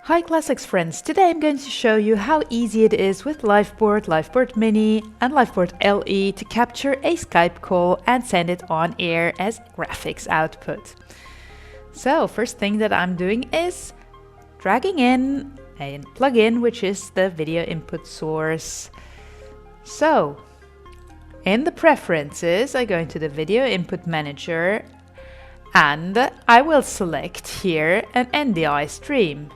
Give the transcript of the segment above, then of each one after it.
Hi ClassX friends, today I'm going to show you how easy it is with LiveBoard, LiveBoard Mini and LiveBoard LE to capture a Skype call and send it on air as graphics output. So first thing that I'm doing is dragging in a plugin, which is the video input source. So in the preferences, I go into the video input manager and I will select here an NDI stream.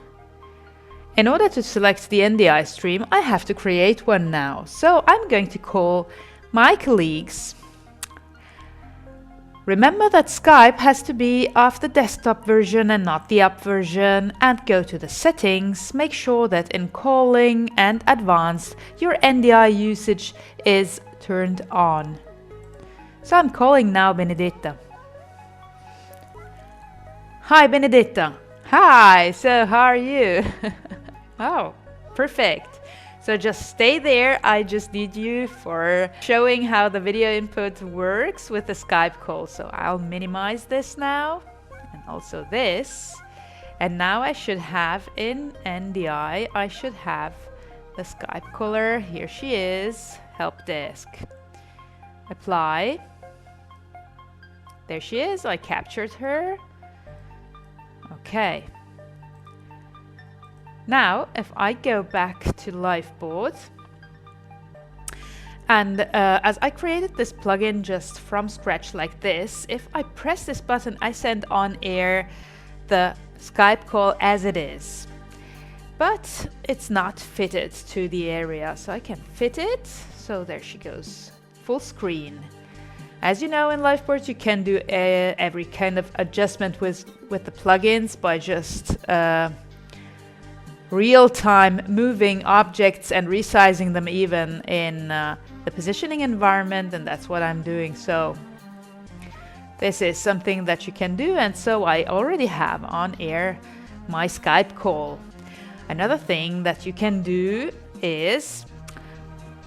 In order to select the NDI stream, I have to create one now. So I'm going to call my colleagues. Remember that Skype has to be of the desktop version and not the app version, and go to the settings. Make sure that in calling and advanced, your NDI usage is turned on. So I'm calling now Benedetta. Hi Benedetta. Hi, so how are you? Oh, perfect. So just stay there. I just need you for showing how the video input works with the Skype call. So I'll minimize this now and also this. And now I should have in NDI, I should have the Skype caller. Here she is, help desk. Apply. There she is. I captured her. Okay. Now, if I go back to LiveBoard, and as I created this plugin just from scratch like this, if I press this button, I send on air the Skype call as it is. But it's not fitted to the area, so I can fit it. So there she goes, full screen. As you know, in LiveBoard, you can do every kind of adjustment with the plugins by just real-time moving objects and resizing them even in the positioning environment, and that's what I'm doing. So this is something that you can do, and so I already have on air my Skype call. Another thing that you can do is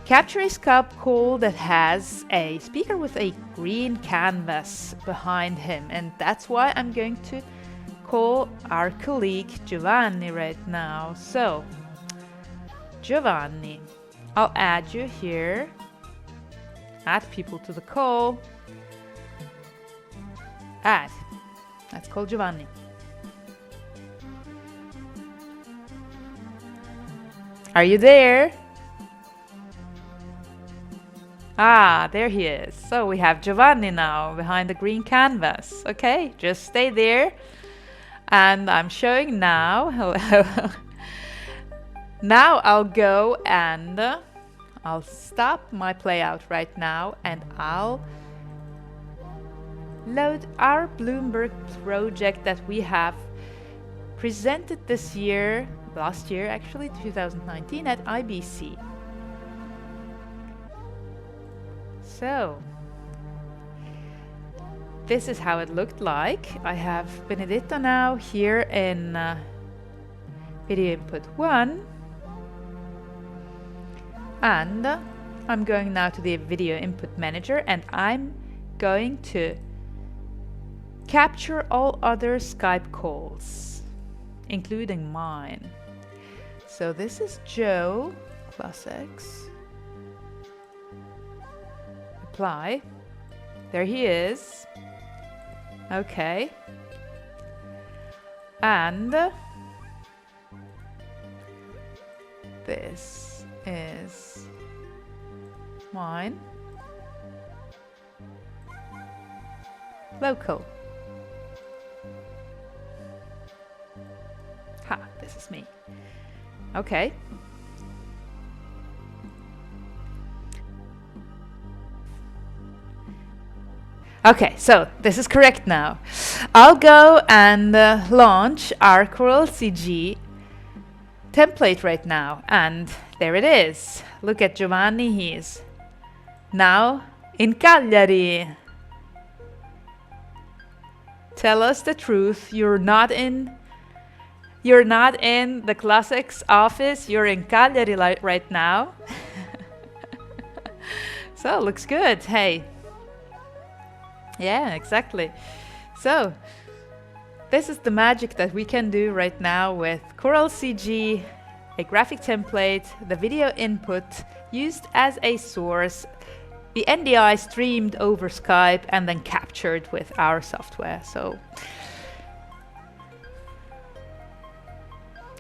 capture a Skype call that has a speaker with a green canvas behind him, and that's why I'm going to call our colleague Giovanni right now. So Giovanni, I'll add you here, add people to the call, add, let's call Giovanni. Are you there? Ah, there he is. So we have Giovanni now behind the green canvas. Okay, just stay there. And I'm showing now, hello. Now I'll go and I'll stop my playout right now and I'll load our Bloomberg project that we have presented this year, last year actually, 2019 at IBC. So this is how it looked like. I have Benedetta now here in video input 1. And I'm going now to the video input manager and I'm going to capture all other Skype calls, including mine. So this is Joe, ClassX. Apply. There he is. Okay. And this is mine. Local. Ha, this is me. Okay. Okay, so this is correct now. I'll go and launch our Coral CG template right now. And there it is. Look at Giovanni, he's now in Cagliari. Tell us the truth, you're not in the ClassX office, you're in Cagliari right now. So, looks good, hey. Yeah, exactly. So, this is the magic that we can do right now with Coral CG, a graphic template, the video input used as a source, the NDI streamed over Skype and then captured with our software. So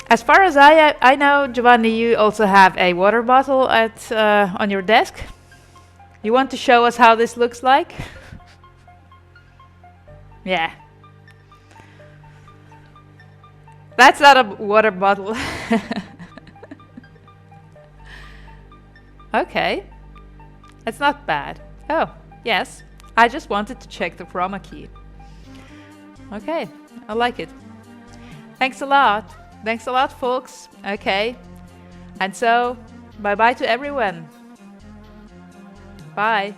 as far as I know, Giovanni, you also have a water bottle at on your desk. You want to show us how this looks like? Yeah. That's not a water bottle. Okay. It's not bad. Oh, yes. I just wanted to check the chroma key. Okay, I like it. Thanks a lot. Thanks a lot, folks. Okay. And so, bye-bye to everyone. Bye.